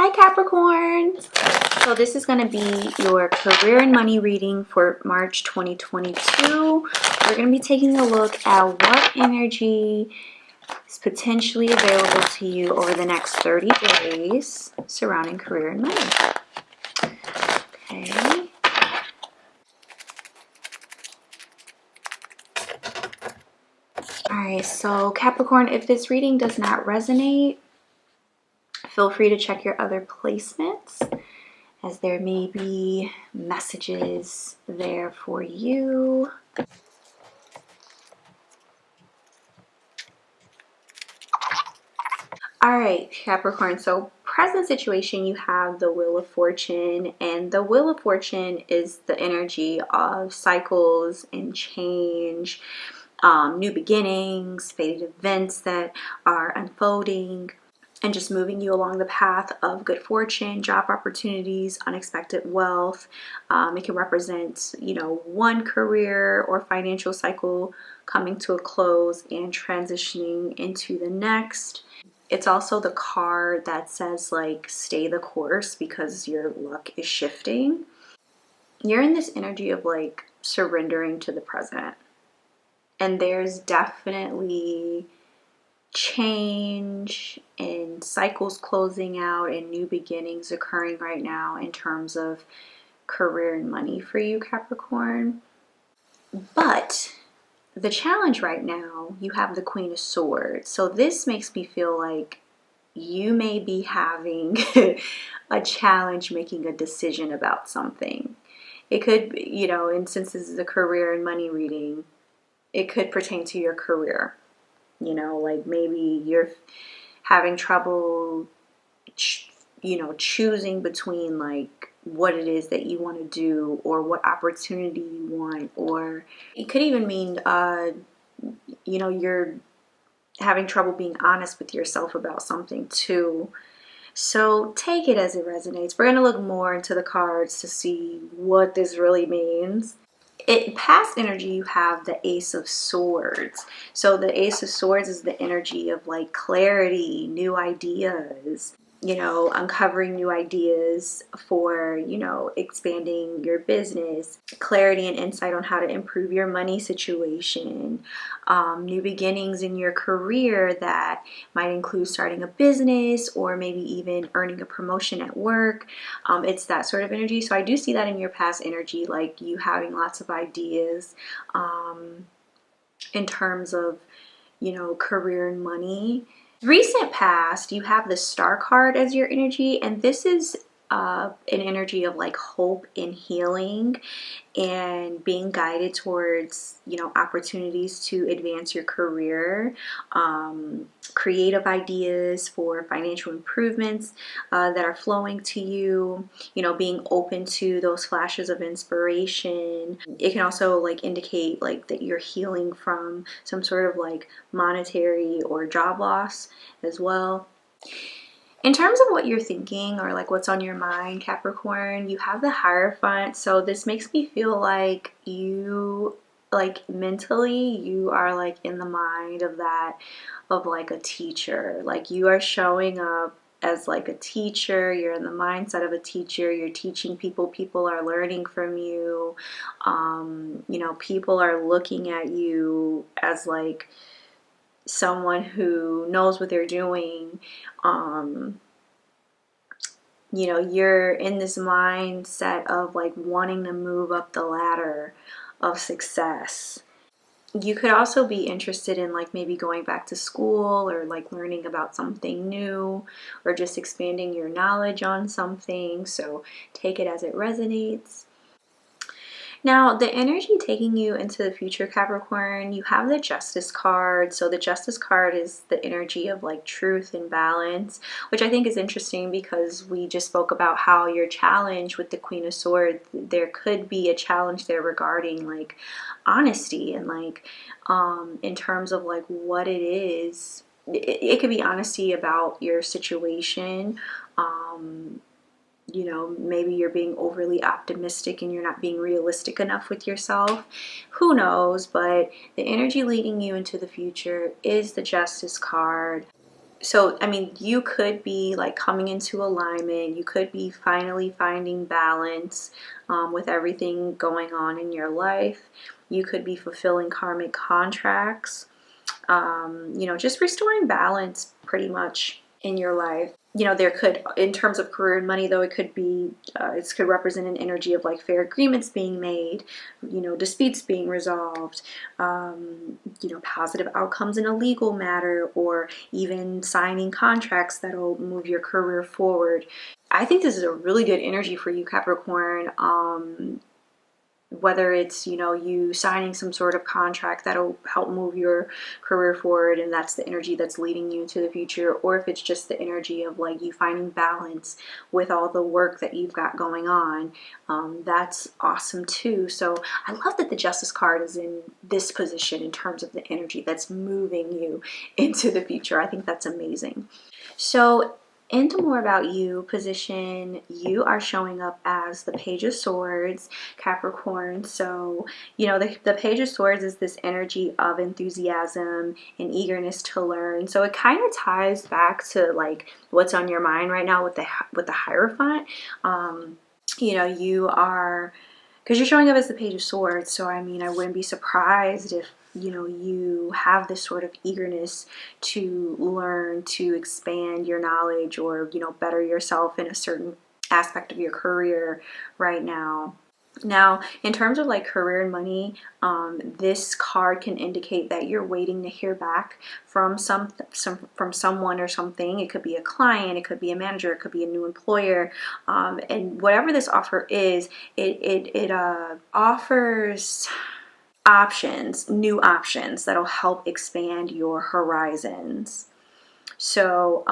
Hi Capricorns! So this is going to be your career and money reading for March 2022. We're going to be taking a look at what energy is potentially available to you over the next 30 days surrounding career and money. Okay. Alright, so Capricorn, if this reading does not resonate, feel free to check your other placements, as there may be messages there for you. All right, Capricorn, so present situation, you have the Wheel of Fortune, and the Wheel of Fortune is the energy of cycles and change, new beginnings, fated events that are unfolding, and just moving you along the path of good fortune, job opportunities, unexpected wealth. It can represent, one career or financial cycle coming to a close and transitioning into the next. It's also the card that says, like, stay the course because your luck is shifting. You're in this energy of, like, surrendering to the present. And there's definitely change and cycles closing out and new beginnings occurring right now in terms of career and money for you, Capricorn. But the challenge right now, you have the Queen of Swords. So this makes me feel like you may be having a challenge making a decision about something. It could, and since this is a career and money reading, it could pertain to your career. Like maybe you're having trouble, choosing between like what it is that you want to do or what opportunity you want. Or it could even mean, you're having trouble being honest with yourself about something too. So take it as it resonates. We're going to look more into the cards to see what this really means. Past energy, you have the Ace of Swords. So the Ace of Swords is the energy of like clarity, new ideas, uncovering new ideas for, expanding your business, clarity and insight on how to improve your money situation, new beginnings in your career that might include starting a business or maybe even earning a promotion at work. It's that sort of energy. So I do see that in your past energy, like you having lots of ideas in terms of, career and money. Recent past, you have the Star card as your energy, and this is an energy of like hope and healing and being guided towards, opportunities to advance your career, creative ideas for financial improvements that are flowing to you, being open to those flashes of inspiration. It can also like indicate like that you're healing from some sort of like monetary or job loss as well. In terms of what you're thinking or like what's on your mind, Capricorn, you have the Hierophant. So this makes me feel like you, like mentally, you are like in the mind of like a teacher. Like you are showing up as like a teacher. You're in the mindset of a teacher. You're teaching people. People are learning from you. People are looking at you as like someone who knows what they're doing. You're in this mindset of like wanting to move up the ladder of success. You could also be interested in like maybe going back to school or like learning about something new or just expanding your knowledge on something. So take it as it resonates. Now, the energy taking you into the future, Capricorn, you have the Justice card. So the Justice card is the energy of like truth and balance, which I think is interesting because we just spoke about how your challenge with the Queen of Swords, there could be a challenge there regarding like honesty and like in terms of like what it is. It could be honesty about your situation. Maybe you're being overly optimistic and you're not being realistic enough with yourself. Who knows? But the energy leading you into the future is the Justice card. So, I mean, you could be like coming into alignment. You could be finally finding balance with everything going on in your life. You could be fulfilling karmic contracts, you know, just restoring balance pretty much in your life. You know, there could, in terms of career and money, though, it could be, it could represent an energy of like fair agreements being made, you know, disputes being resolved, you know, positive outcomes in a legal matter, or even signing contracts that'll move your career forward. I think this is a really good energy for you, Capricorn. Whether it's, you know, you signing some sort of contract that'll help move your career forward, and that's the energy that's leading you to the future, or if it's just the energy of like you finding balance with all the work that you've got going on, that's awesome too. So I love that the Justice card is in this position in terms of the energy that's moving you into the future. I think that's amazing. So into more about you position, you are showing up as the Page of Swords, Capricorn. So, you know, the Page of Swords is this energy of enthusiasm and eagerness to learn. So it kind of ties back to like what's on your mind right now with the Hierophant. You know, you are, because you're showing up as the Page of Swords, so I mean, I wouldn't be surprised if, you know, you have this sort of eagerness to learn, to expand your knowledge, or, you know, better yourself in a certain aspect of your career right now. Now, in terms of like career and money, this card can indicate that you're waiting to hear back from from someone or something. It could be a client, it could be a manager, it could be a new employer, and whatever this offer is, it offers options, new options that'll help expand your horizons. So,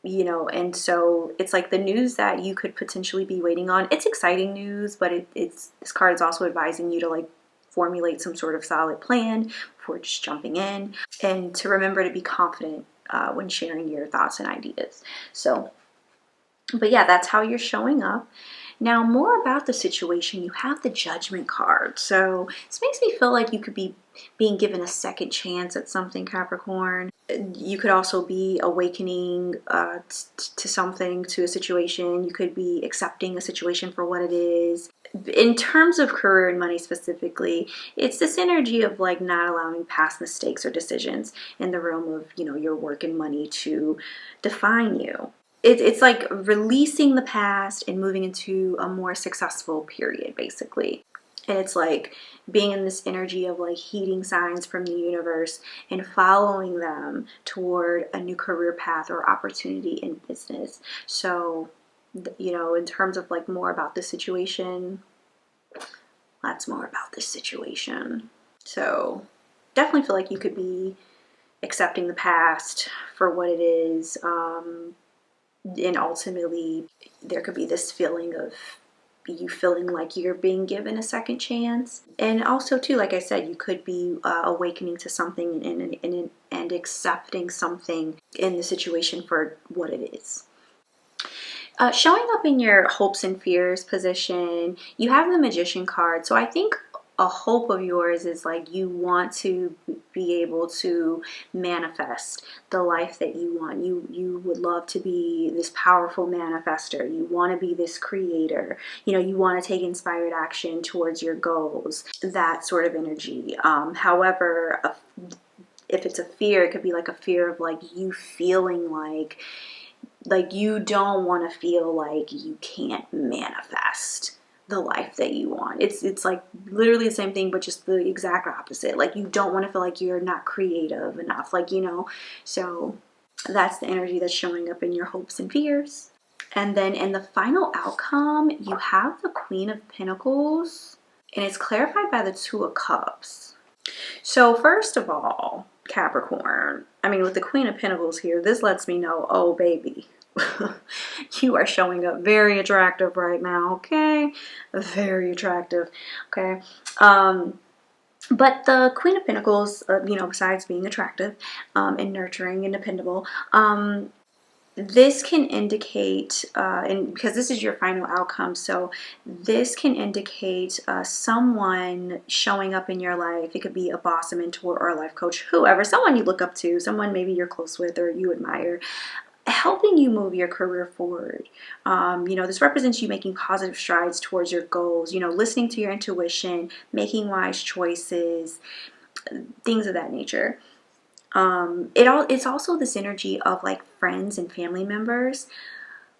you know, and so it's like the news that you could potentially be waiting on. It's exciting news, but it's this card is also advising you to like formulate some sort of solid plan before just jumping in, and to remember to be confident when sharing your thoughts and ideas. So, but yeah, that's how you're showing up. Now, more about the situation, you have the Judgment card. So this makes me feel like you could be being given a second chance at something, Capricorn. You could also be awakening to something, to a situation. You could be accepting a situation for what it is. In terms of career and money specifically, it's this energy of like not allowing past mistakes or decisions in the realm of, you know, your work and money to define you. It's like releasing the past and moving into a more successful period, basically. And it's like being in this energy of like heeding signs from the universe and following them toward a new career path or opportunity in business. So, you know, in terms of like more about this situation, that's more about this situation. So definitely feel like you could be accepting the past for what it is. And ultimately, there could be this feeling of you feeling like you're being given a second chance. And also, too, like I said, you could be awakening to something and accepting something in the situation for what it is. Showing up in your hopes and fears position, you have the Magician card. So I think a hope of yours is like you want to be able to manifest the life that you want. You would love to be this powerful manifester. You want to be this creator. You know, you want to take inspired action towards your goals. That sort of energy. However, if it's a fear, it could be like a fear of like you feeling like you don't want to feel like you can't manifest the life that you want. It's like literally the same thing, but just the exact opposite. Like you don't want to feel like you're not creative enough, like, you know. So that's the energy that's showing up in your hopes and fears. And then in the final outcome, you have the Queen of Pentacles, and it's clarified by the Two of Cups. So first of all, Capricorn, I mean, with the Queen of Pentacles here, this lets me know, oh baby, you are showing up very attractive right now, okay? Very attractive, okay? But the Queen of Pentacles, you know, besides being attractive and nurturing and dependable, this can indicate, and because this is your final outcome, so this can indicate someone showing up in your life. It could be a boss, a mentor, or a life coach, whoever, someone you look up to, someone maybe you're close with or you admire, helping you move your career forward. This represents you making positive strides towards your goals, listening to your intuition, making wise choices, things of that nature. It's also this energy of like friends and family members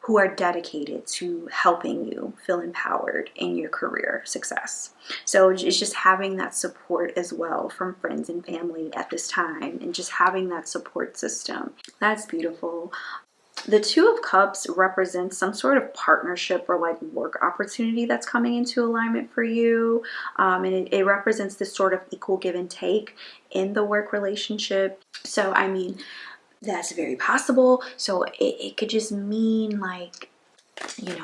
who are dedicated to helping you feel empowered in your career success. So it's just having that support as well from friends and family at this time, and just having that support system. That's beautiful. The Two of Cups represents some sort of partnership or like work opportunity that's coming into alignment for you. And it represents this sort of equal give and take in the work relationship. So, I mean, that's very possible. So it could just mean like,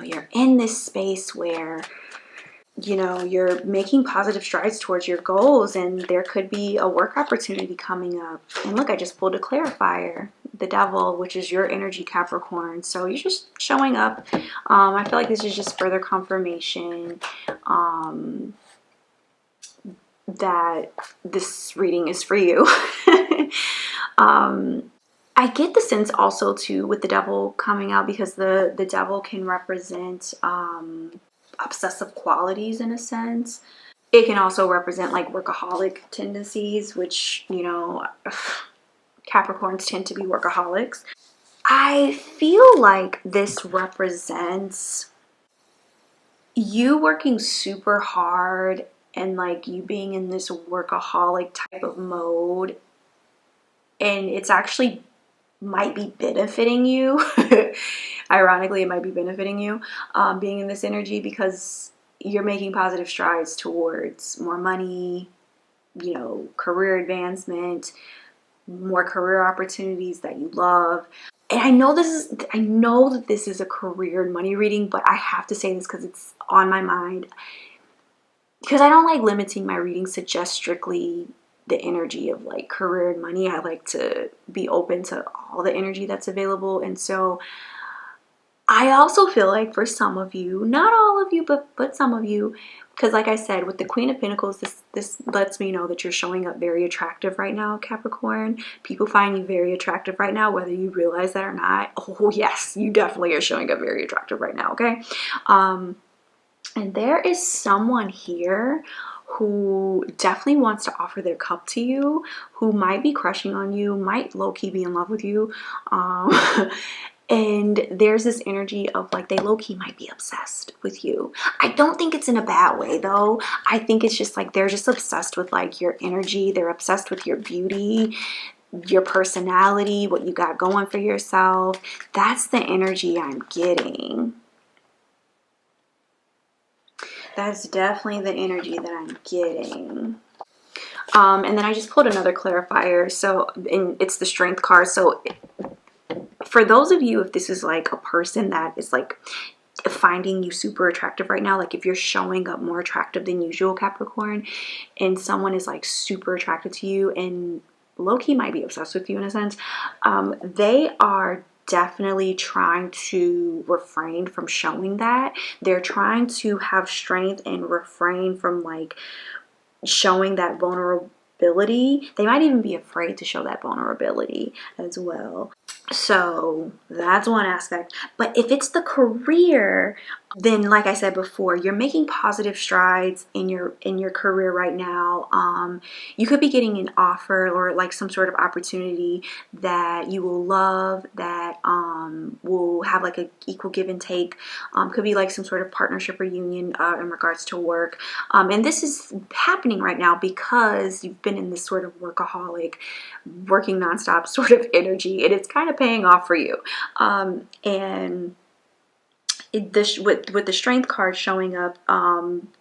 you're in this space where you're making positive strides towards your goals, and there could be a work opportunity coming up. And look, I just pulled a clarifier, the Devil, which is your energy, Capricorn. So you're just showing up. I feel like this is just further confirmation that this reading is for you. I get the sense also too with the Devil coming out, because the Devil can represent obsessive qualities in a sense. It can also represent like workaholic tendencies, which, Capricorns tend to be workaholics. I feel like this represents you working super hard and like you being in this workaholic type of mode, and it's actually might be benefiting you. Ironically, it might be benefiting you being in this energy, because you're making positive strides towards more money, career advancement, more career opportunities that you love. And I know that this is a career and money reading, but I have to say this because it's on my mind, because I don't like limiting my readings to just strictly the energy of like career and money. I like to be open to all the energy that's available. And so I also feel like for some of you, not all of you, but some of you, because like I said, with the Queen of Pentacles, this lets me know that you're showing up very attractive right now, Capricorn. People find you very attractive right now, whether you realize that or not. Oh yes, you definitely are showing up very attractive right now, okay? And there is someone here who definitely wants to offer their cup to you, who might be crushing on you, might low-key be in love with you. And there's this energy of like they low-key might be obsessed with you. I don't think it's in a bad way though. I think it's just like they're just obsessed with like your energy. They're obsessed with your beauty, your personality, what you got going for yourself. That's the energy I'm getting. That's definitely the energy that I'm getting. And then I just pulled another clarifier. So, and it's the Strength card. So for those of you, if this is like a person that is like finding you super attractive right now, like if you're showing up more attractive than usual, Capricorn, and someone is like super attracted to you and low-key might be obsessed with you in a sense, they are definitely trying to refrain from showing that. They're trying to have strength and refrain from like showing that vulnerability. They might even be afraid to show that vulnerability as well. So that's one aspect. But if it's the career, then like I said before, you're making positive strides in your career right now. You could be getting an offer or like some sort of opportunity that you will love, that will have like an equal give and take. Could be like some sort of partnership or union in regards to work. And this is happening right now because you've been in this sort of workaholic, working nonstop sort of energy, and it's kind of paying off for you. And with the Strength card showing up,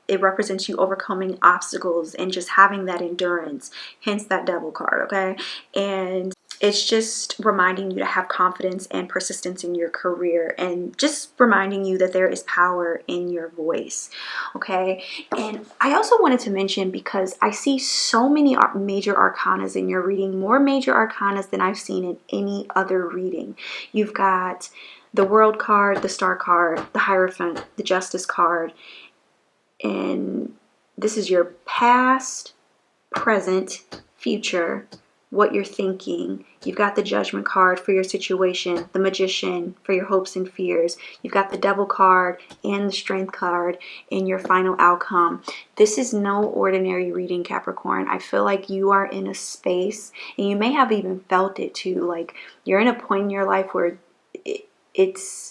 it represents you overcoming obstacles and just having that endurance, hence that Devil card, okay? And It's just reminding you to have confidence and persistence in your career, and just reminding you that there is power in your voice. Okay. And I also wanted to mention, because I see so many major arcanas in your reading, more major arcanas than I've seen in any other reading. You've got the World card, the Star card, the Hierophant, the Justice card, and this is your past, present, future, what you're thinking. You've got the Judgment card for your situation, the Magician for your hopes and fears. You've got the Devil card and the Strength card in your final outcome. This is no ordinary reading, Capricorn. I feel like you are in a space, and you may have even felt it too, like you're in a point in your life where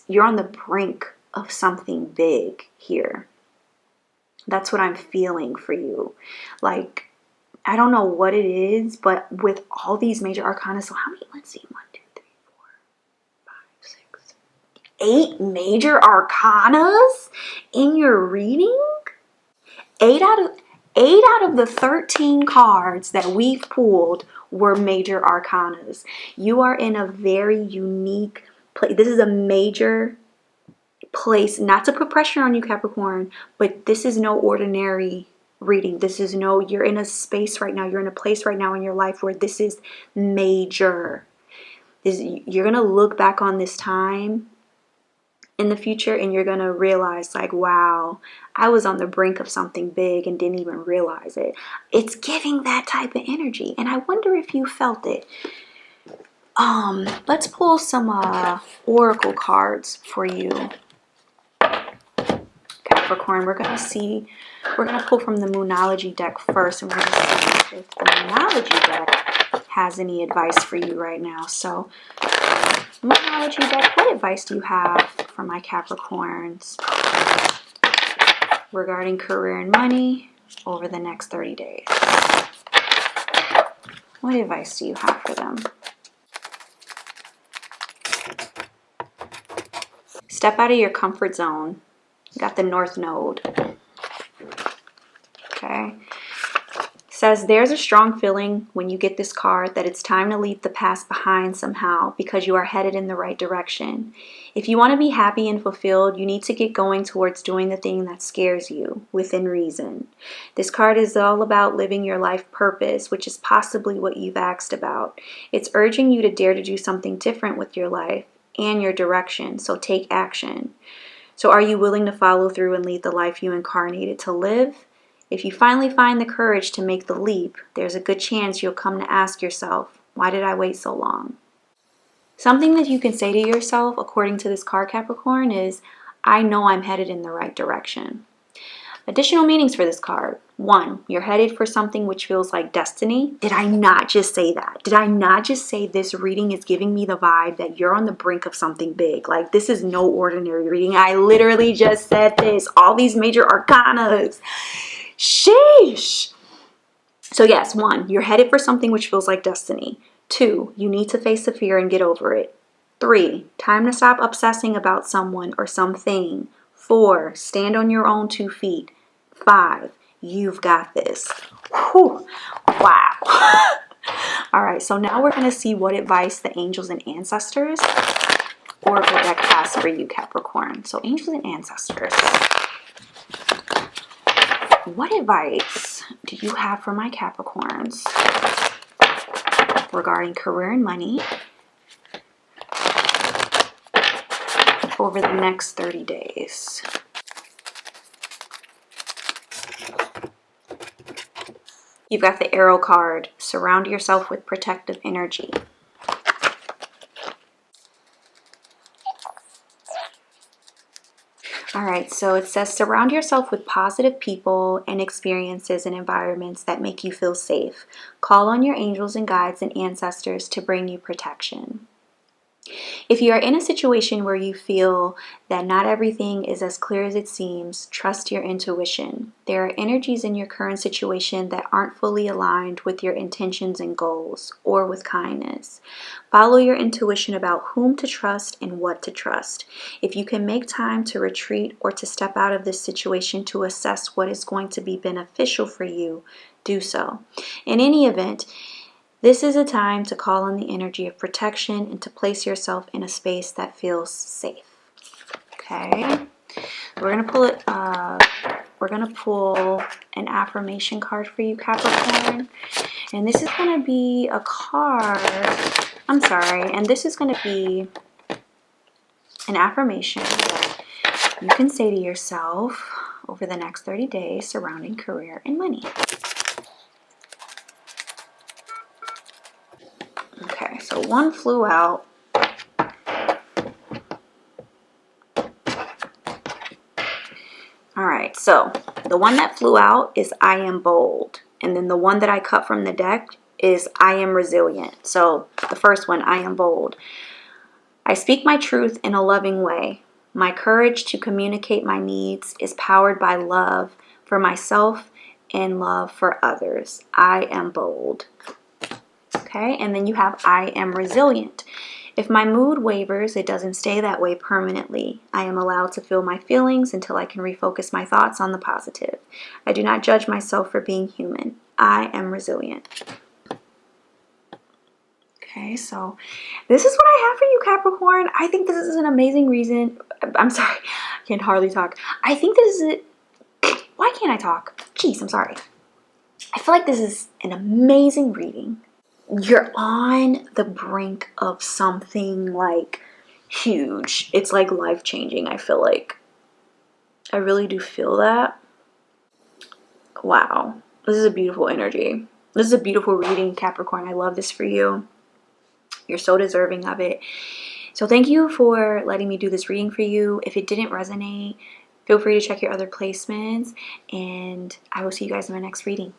you're on the brink of something big here. That's what I'm feeling for you. Like, I don't know what it is, but with all these major arcana, so how many? Let's see, 1, 2, 3, 4, 5, 6, 8 major arcanas in your reading. 8 out of the 13 cards that we've pulled were major arcanas. You are in a very unique place. This is a major place, not to put pressure on you, Capricorn, but this is no ordinary reading. You're in a space right now, you're in a place right now in your life where this is major. You're going to look back on this time in the future and you're going to realize, like, wow, I was on the brink of something big and didn't even realize it. It's giving that type of energy, and I wonder if you felt it. Let's pull some oracle cards for you, Capricorn. We're going to pull from the Moonology deck first, and we're going to see if the Moonology deck has any advice for you right now. So, Moonology deck, what advice do you have for my Capricorns regarding career and money over the next 30 days? What advice do you have for them? Step out of your comfort zone. You got the North Node. Okay. Says there's a strong feeling when you get this card that it's time to leave the past behind somehow, because you are headed in the right direction. If you want to be happy and fulfilled, you need to get going towards doing the thing that scares you within reason. This card is all about living your life purpose, which is possibly what you've asked about. It's urging you to dare to do something different with your life and your direction, so take action. So are you willing to follow through and lead the life you incarnated to live? If you finally find the courage to make the leap, there's a good chance you'll come to ask yourself, why did I wait so long? Something that you can say to yourself, according to this card, Capricorn, is, I know I'm headed in the right direction. Additional meanings for this card. 1, you're headed for something which feels like destiny. Did I not just say that? Did I not just say this reading is giving me the vibe that you're on the brink of something big? Like, this is no ordinary reading. I literally just said this. All these major arcanas. Sheesh. So yes, 1, you're headed for something which feels like destiny. 2, you need to face the fear and get over it. 3, time to stop obsessing about someone or something. 4, stand on your own 2 feet. 5, you've got this. Whew. Wow. All right, so now we're going to see what advice the angels and ancestors oracle deck has for you, Capricorn. So angels and ancestors, what advice do you have for my Capricorns regarding career and money over the next 30 days? You've got the Arrow card. Surround yourself with protective energy. All right, so it says surround yourself with positive people and experiences and environments that make you feel safe. Call on your angels and guides and ancestors to bring you protection. If you are in a situation where you feel that not everything is as clear as it seems, trust your intuition. There are energies in your current situation that aren't fully aligned with your intentions and goals, or with kindness. Follow your intuition about whom to trust and what to trust. If you can make time to retreat or to step out of this situation to assess what is going to be beneficial for you, do so. In any event, This is a time to call on the energy of protection and to place yourself in a space that feels safe. Okay, we're gonna pull it. We're gonna pull an affirmation card for you, Capricorn, and this is gonna be a card. I'm sorry, and this is gonna be an affirmation that you can say to yourself over the next 30 days surrounding career and money. Okay, so one flew out. All right, so the one that flew out is I am bold. And then the one that I cut from the deck is I am resilient. So the first one, I am bold. I speak my truth in a loving way. My courage to communicate my needs is powered by love for myself and love for others. I am bold. Okay, and then you have I am resilient. If my mood wavers, it doesn't stay that way permanently. I am allowed to feel my feelings until I can refocus my thoughts on the positive. I do not judge myself for being human. I am resilient. Okay, so this is what I have for you, Capricorn. I think this is an amazing reason. I'm sorry, I can hardly talk. I think this is it. Why can't I talk? Jeez, I'm sorry. I feel like this is an amazing reading. You're on the brink of something like huge. It's like life-changing, I feel like. I really do feel that. Wow. This is a beautiful energy. This is a beautiful reading, Capricorn. I love this for you. You're so deserving of it. So thank you for letting me do this reading for you. If it didn't resonate, feel free to check your other placements. And I will see you guys in my next reading.